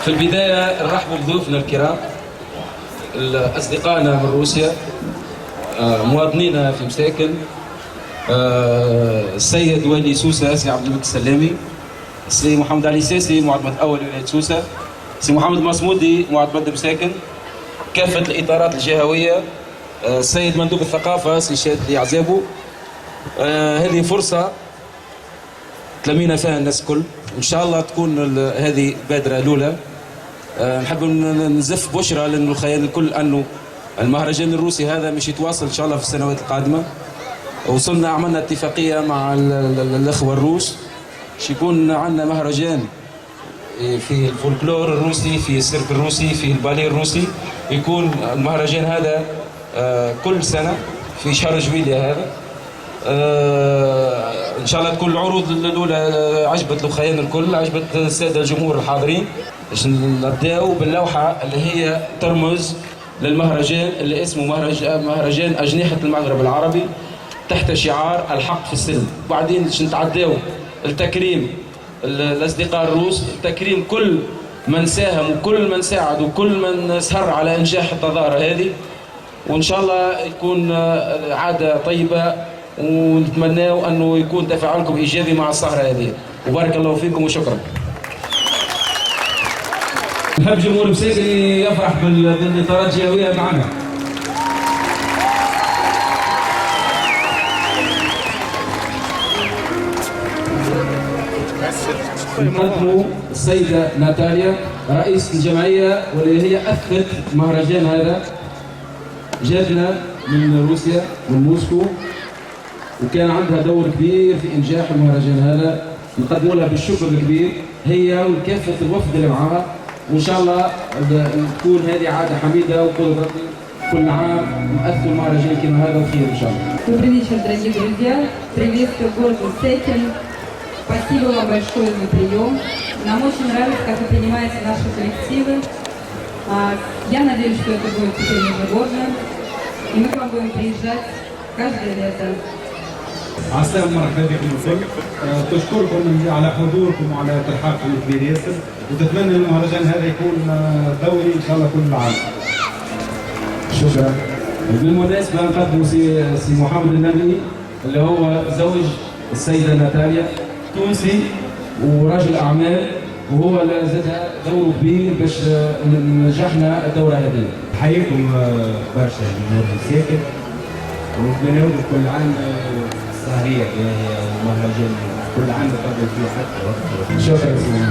في البداية نرحب بضيوفنا الكرام أصدقائنا من روسيا، مواطنينا في مساكن، السيد والي سوسة سي عبد الملك السلامي، سي محمد علي ساسي معظمة أول ولاية سوسة، سي محمد المصمودي معظمة مساكن، كافة الإطارات الجهوية، السيد مندوب الثقافة سي شادلي عزابو. هذه فرصة تلمينا فيها الناس الكل، إن شاء الله تكون هذه بادرة الأولى. نحب نزف بشرى للخيال الكل أنه المهرجان الروسي هذا مش يتواصل إن شاء الله في السنوات القادمة. وصلنا عملنا اتفاقية مع الأخوة الروس باش يكون عندنا مهرجان في الفولكلور الروسي، في السيرك الروسي، في الباليه الروسي. يكون المهرجان هذا كل سنة في شهر جويلية هذا. ان شاء الله تكون العروض الاولى عجبت الاخوان الكل، عجبت الساده الجمهور الحاضرين. باش نبداو باللوحه اللي هي ترمز للمهرجان اللي اسمه مهرجان اجنحه المغرب العربي تحت شعار الحق في السلم. وبعدين باش نتعداو التكريم الاصدقاء الروس، تكريم كل من ساهم وكل من ساعد وكل من سهر على انجاح التظاهره هذه. وان شاء الله يكون عاده طيبه، ونتمناو انه يكون تفاعلكم ايجابي مع السهره هذه. وبارك الله فيكم وشكرا. نحب جمهور مساكن يفرح بالاطارات الجهويه معنا. نقدموا السيده ناتاليا رئيس الجمعيه، واللي هي اثبت المهرجان هذا. جاتنا من روسيا من موسكو، وكان عندها دور كبير في انجاح المهرجان هذا. نقدم لها بالشكر الكبير هي وكافه الوفد اللي معها، وان شاء الله تكون هذه عاده حميده وكل عام نأثر المهرجان كما هذا وخير ان شاء الله. Добрый вечер, дорогие друзья. Приветствую город Мсекин. Спасибо вам большое за прием. Нам очень нравится, как вы принимаете наши коллективы. Я надеюсь, что это будет теперь ежегодно, и мы к вам будем приезжать каждое лето. عسلامة، مرحبا بكم الكل. تشكركم على حضوركم وعلى ترحابكم الكبير ياسر، وتتمنى المهرجان هذا يكون دوري ان شاء الله كل عام. شكرا. بالمناسبة نقدم سي محمد النبي اللي هو زوج السيدة ناتاليا، تونسي ورجل أعمال، وهو اللي زادها دور كبير باش نجحنا الدورة هذه. حياكم برشا جمهور مساكن، ونتمنى لكم كل عام سهرية باهية ومهرجان كل عام نقدم فيه حتى وقت. شكرا سيدي.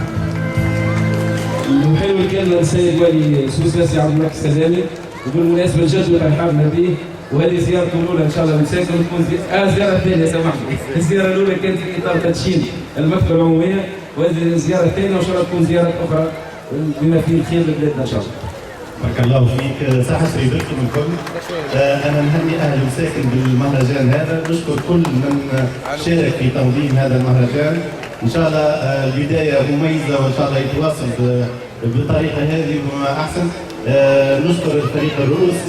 نحيي الكلمة للسيد والي سوسة سي عبد الملك السلامي، وبالمناسبة نجدوا ترحابنا به. وهذه زيارته الأولى إن شاء الله مساكن، تكون الزيارة الثانية سامحني. الزيارة الأولى كانت في إطار تدشين المكتبة العمومية، وهذه الزيارة الثانية وإن شاء الله تكون زيارات أخرى بما فيه الخير لبلادنا إن شاء الله. بارك الله فيك، صحة سيدكم الكل. أنا نهني أهل مساكن بالمهرجان هذا، نشكر كل من شارك في تنظيم هذا المهرجان. إن شاء الله البداية مميزة، وإن شاء الله يتواصل بالطريقة هذه وما أحسن. نشكر الفريق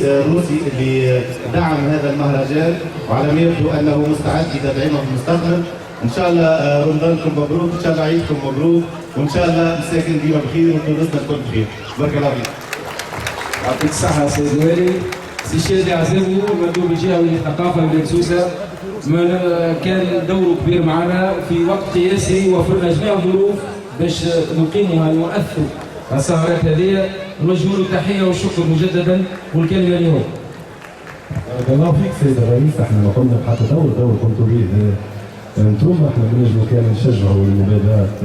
الروسي اللي دعم هذا المهرجان، وعلى ما يبدو أنه مستعد لتدعيمه في المستقبل. إن شاء الله رمضانكم مبروك، إن شاء الله عيدكم مبروك، وإن شاء الله مساكن ديما بخير وتونسنا الكل بخير. بارك الله فيك. يعطيك الصحة سيد الوالي. سي شادي عزابو مندوب الجهوي للثقافة ولاية سوسة، كان دوره كبير معنا في وقت قياسي، وفرنا جميع الظروف باش نقيمها ونؤثر السهرات هذه. نوجه له التحية والشكر مجددا، والكلمة له. بارك الله فيك سيد الرئيس. احنا ما قمنا بحتى دور قمتوا به انتم. احنا بنجموا كان نشجعوا المبادرات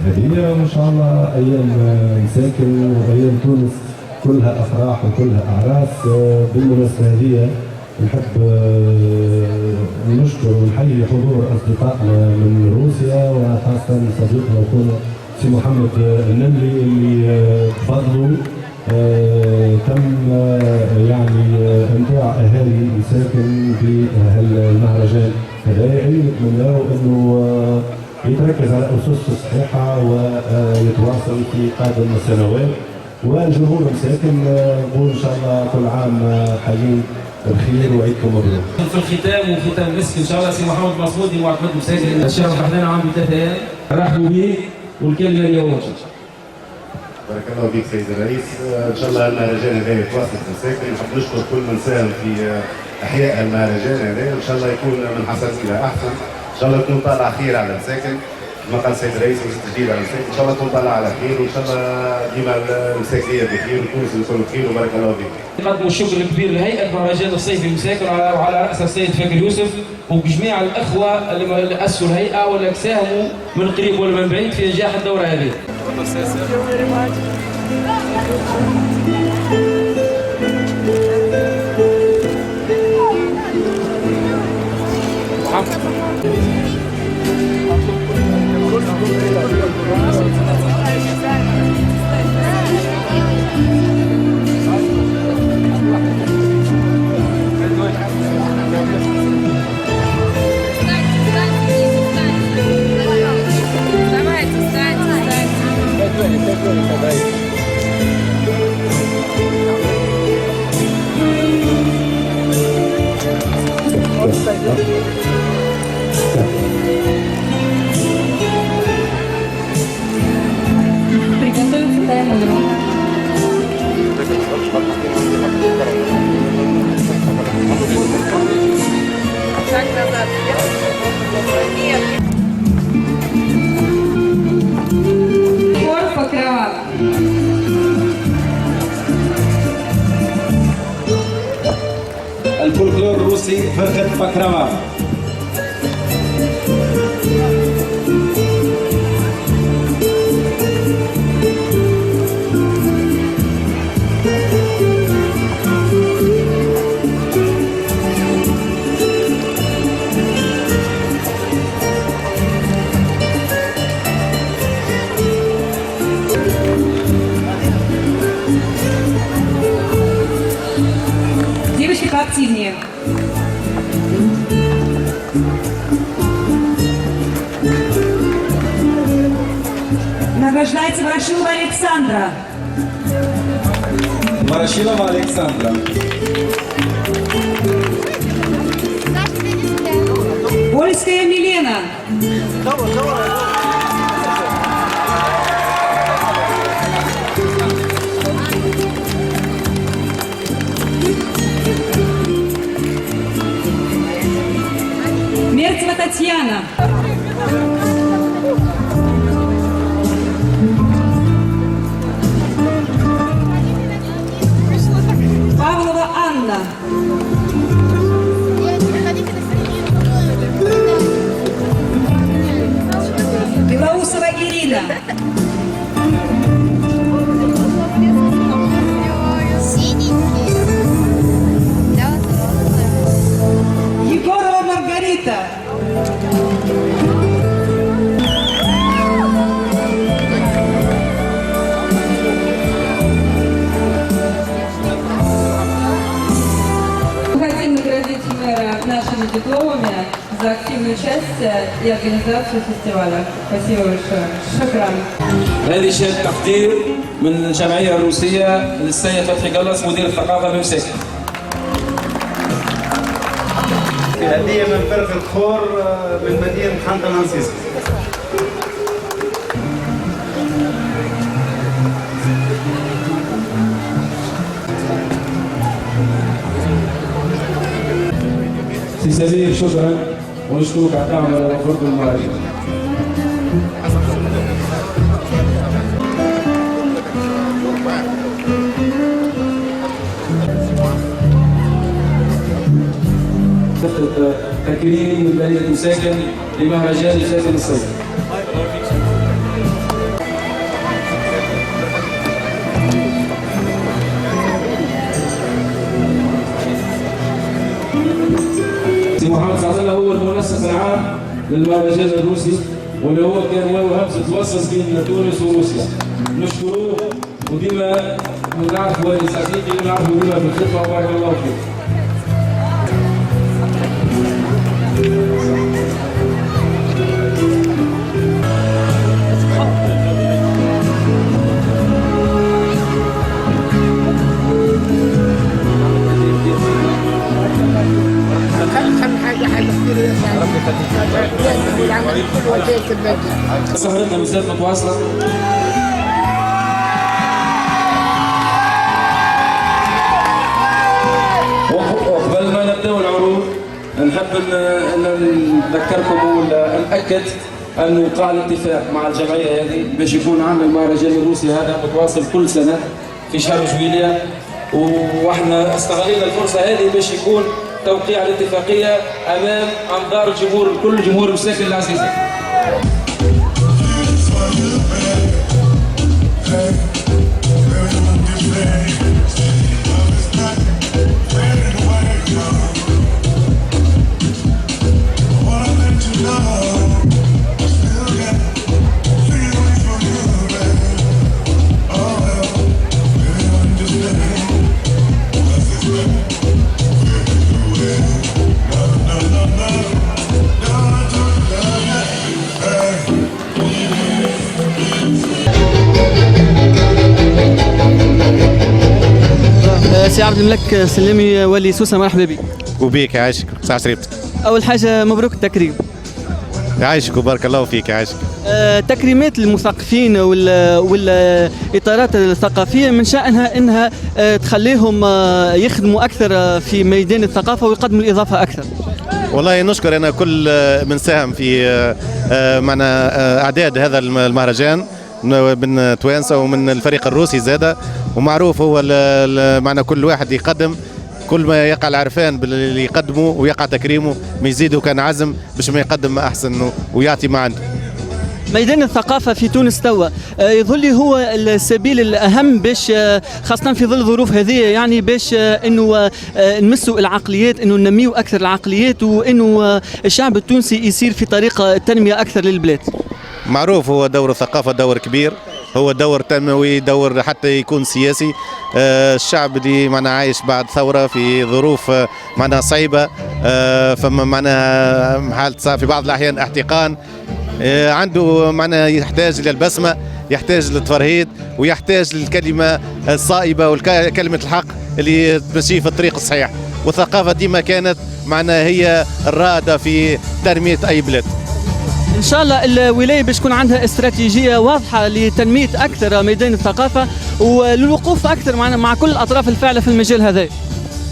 هذه، وان شاء الله ايام مساكن وايام تونس كلها افراح وكلها اعراس. بالمناسبه هذه نحب نشكر ونحيي حضور اصدقائنا من روسيا، وخاصه صديقنا وخونا سي محمد النملي اللي بفضله تم يعني امتاع اهالي مساكن في المهرجان هذا. نتمناو انه يتركز على اسس صحيحه ويتواصل في قادم السنوات. والجمهور مساكن نقول ان شاء الله كل عام حالين بخير وعيدكم مبروك. في الختام وختام مسك ان شاء الله سي محمد مصمودي معتمد مساكن الشرف حدانا عام بثلاث ايام، رحبوا به والكلمه اليوم. بارك الله فيك سيد الرئيس. ان شاء الله المهرجان هذا يتواصل في مساكن. نحب نشكر كل من ساهم في احياء المهرجان هذا، وان شاء الله يكون من حسن الى احسن. ان شاء الله تكون طالعه خير على مساكن كما قال السيد الرئيس، جديد على مساكن. ان شاء الله تكون طالعه على خير، وان شاء الله ديما المساكنيه بخير وتونس الكل بخير وبارك الله فيك. نقدموا الشكر الكبير لهيئه مهرجان الصيفي مساكن وعلى راسها السيد فاكر يوسف وبجميع الاخوه اللي اسسوا الهيئه واللي ساهموا من قريب ولا من بعيد في نجاح الدوره هذه. Приготовиться к таймеру. Шаг назад. Нет. Хор Покрова. الفولكلور الروسي فرقة بكرامة. Девочки поактивнее. Награждается Ворошилова Александра. Ворошилова Александра. Польская Милена. Мерцева Татьяна. Павлова Анна. Белоусова Ирина. Егорова Маргарита. Мы хотим наградить мэра нашими дипломами за активное участие и организацию фестиваля. Спасибо большое. Шакран. هذه شهاده تقدير من الجمعيه الروسيه للسيد فتحي قلص مدير الثقافه بمساكن. هدية من فرقة خور من مدينة خانتا مانسيسكو. سي سمير شكرا ونشكرك على الدعم والفرد المهرجان. تكريم من مدينة مساكن لمهرجان مساكن الصيف. سي محمد سعد الله هو المنسق العام للمهرجان الروسي واللي هو كان هو همزة وصل بين تونس وروسيا. نشكروه وديما نعرفوا صديقي نعرفوا ديما بالخدمة وبارك الله فيك. سهرتنا مسافة متواصلة. نذكركم ولا نأكد أنه وقع الاتفاق مع الجمعية هذه باش يكون عندنا المهرجان الروسي هذا متواصل كل سنة في شهر جويلية، واحنا استغلينا الفرصة هذه باش يكون توقيع الاتفاقية أمام أنظار الجمهور، كل جمهور المساكن العزيزة. سي عبد الملك سلامي ولي سوسه، مرحبا بك. وبيك يعيشك، ساعة شريبتك. أول حاجة مبروك التكريم. يعيشك وبارك الله فيك يعيشك. تكريمات المثقفين والإطارات الثقافية من شأنها أنها تخليهم يخدموا أكثر في ميدان الثقافة ويقدموا الإضافة أكثر. والله نشكر أنا كل من ساهم في معنا أعداد هذا المهرجان من توانسة ومن الفريق الروسي زادة، ومعروف هو معنا كل واحد يقدم كل ما يقع العرفان باللي يقدمه ويقع تكريمه ما يزيده كان عزم باش ما يقدم ما أحسن ويعطي ما عنده. ميدان الثقافة في تونس توا يظل هو السبيل الأهم باش خاصة في ظل الظروف هذه، يعني باش انه نمسوا العقليات، انه ننميوا أكثر العقليات، وانه الشعب التونسي يسير في طريق التنمية أكثر للبلاد. معروف هو دور الثقافة دور كبير، هو دور تنموي، دور حتى يكون سياسي. الشعب اللي معنا عايش بعد ثورة في ظروف معنا صعيبة، فما معنا حالة في بعض الأحيان احتقان، عنده معنا يحتاج إلى البسمة، يحتاج للتفرهيد، ويحتاج للكلمة الصائبة وكلمة الحق اللي تمشي في الطريق الصحيح. والثقافة ديما كانت معنا هي الرائدة في تنمية أي بلاد. ان شاء الله الولايه باش تكون عندها استراتيجيه واضحه لتنميه اكثر ميدان الثقافه وللوقوف اكثر مع كل الاطراف الفاعله في المجال هذا.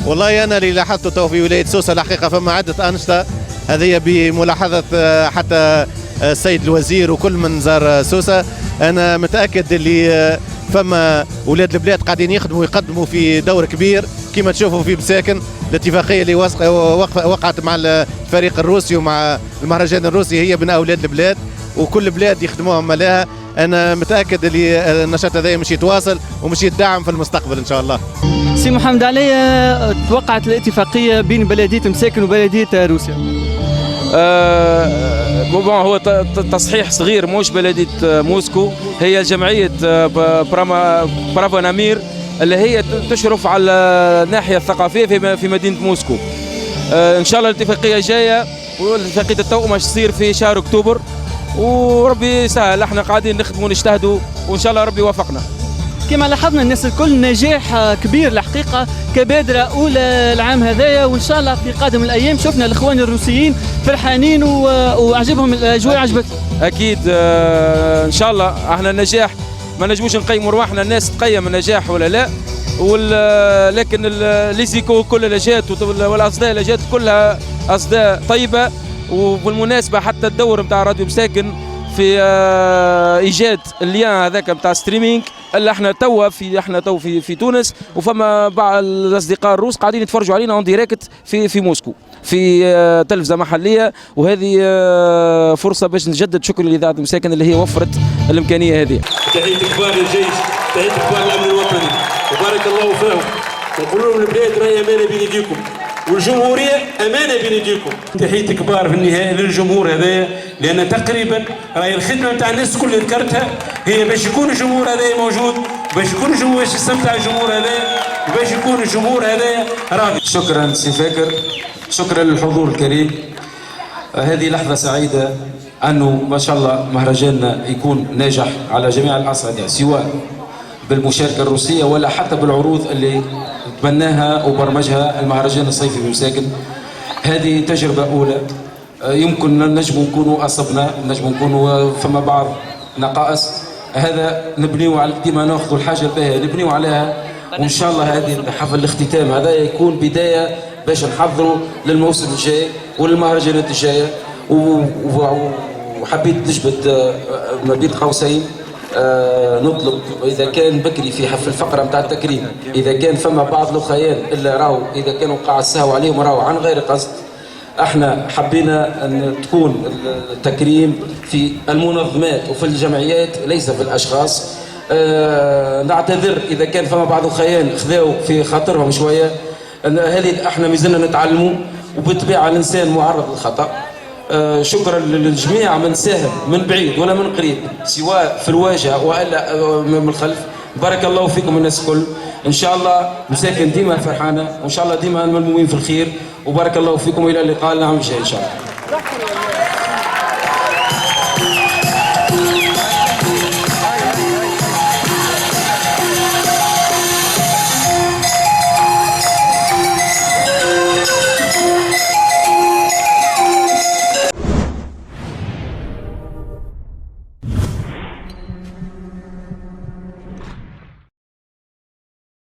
والله انا اللي لاحظته تو في ولايه سوسه الحقيقه فما عده انشطه هذه بملاحظه حتى السيد الوزير وكل من زار سوسه. انا متاكد اللي فما اولاد البلاد قاعدين يخدموا ويقدموا في دور كبير كما تشوفوا في مساكن. الاتفاقيه اللي وقعت مع الفريق الروسي ومع المهرجان الروسي هي بين اولاد البلاد، وكل بلاد يخدموها ملاها. انا متاكد اللي النشاط هذا مش يتواصل ومش يدعم في المستقبل ان شاء الله. سي محمد علي، توقعت الاتفاقيه بين بلديه مساكن وبلديه روسيا. هو تصحيح صغير، مش بلديه موسكو، هي جمعيه برافونامير اللي هي تشرف على الناحيه الثقافيه في مدينه موسكو. ان شاء الله الاتفاقيه جايه، واتفاقيه التوأمه تصير في شهر اكتوبر، وربي يسهل. احنا قاعدين نخدموا ونجتهدوا وان شاء الله ربي يوفقنا. كما لاحظنا الناس الكل نجاح كبير الحقيقه كبادره اولى العام هذايا، وان شاء الله في قادم الايام شفنا الاخوان الروسيين فرحانين وعجبهم الاجواء عجبتهم. اكيد ان شاء الله احنا النجاح ما نجموش نقيموا رواحنا، الناس تقيم النجاح ولا لا، لكن ليزيكو كل الاجهات والاصداء الاجهات كلها اصداء طيبه. وبالمناسبه حتى الدور نتاع راديو مساكن في ايجاد اللين هذاك نتاع ستريمينج اللي احنا تو في تونس، وفما بعض الاصدقاء الروس قاعدين يتفرجوا علينا اون ديريكت في موسكو في تلفزه محليه. وهذه فرصه باش نجدد شكر لاذاعه مساكن اللي هي وفرت الامكانيه هذه. تحيه كبار للجيش، تحيه كبار الامن الوطني، وبارك الله فيهم. نقول لهم البلاد راهي امانه بين يديكم، والجمهوريه امانه بين يديكم. تحيه كبار في النهايه للجمهور هذايا، لان تقريبا راهي الخدمه نتاع الناس الكل اللي ذكرتها هي باش يكون الجمهور هذايا موجود، باش يكون الجمهور، باش يستمتع الجمهور هذايا، وباش يكون الجمهور هذايا راضي. شكرا سي فاكر، شكرا للحضور الكريم. هذه لحظه سعيده انه ما شاء الله مهرجاننا يكون ناجح على جميع الاصعده، سواء بالمشاركه الروسيه ولا حتى بالعروض اللي تبناها وبرمجها المهرجان الصيفي بمساكن. هذه تجربه اولى، يمكن نجم نكونوا اصبنا، نجم نكونوا فما بعض نقائص، هذا نبنيو على ديما ناخذوا الحاجه الباهيه نبنيو عليها. وان شاء الله هذه حفل الاختتام هذا يكون بدايه باش نحضروا للموسم الجاي وللمهرجانات الجايه. وحبيت نجبد ما بين قوسين نطلب اذا كان بكري في الفقره نتاع التكريم، اذا كان فما بعض الاخيان اللي راهو اذا كانوا قاعد سهوا عليهم راهو عن غير قصد، احنا حبينا ان تكون التكريم في المنظمات وفي الجمعيات ليس في الاشخاص. نعتذر اذا كان فما بعض الاخيان خذاو في خاطرهم شويه، هذه احنا مازلنا نتعلموا، وبالطبيعه الانسان معرض للخطا. شكرا للجميع من ساهم من بعيد ولا من قريب، سواء في الواجهه والا من الخلف. بارك الله فيكم الناس الكل، ان شاء الله مساكن ديما فرحانه، وان شاء الله ديما ملمومين في الخير، وبارك الله فيكم الى اللقاء العام الجاي ان شاء الله.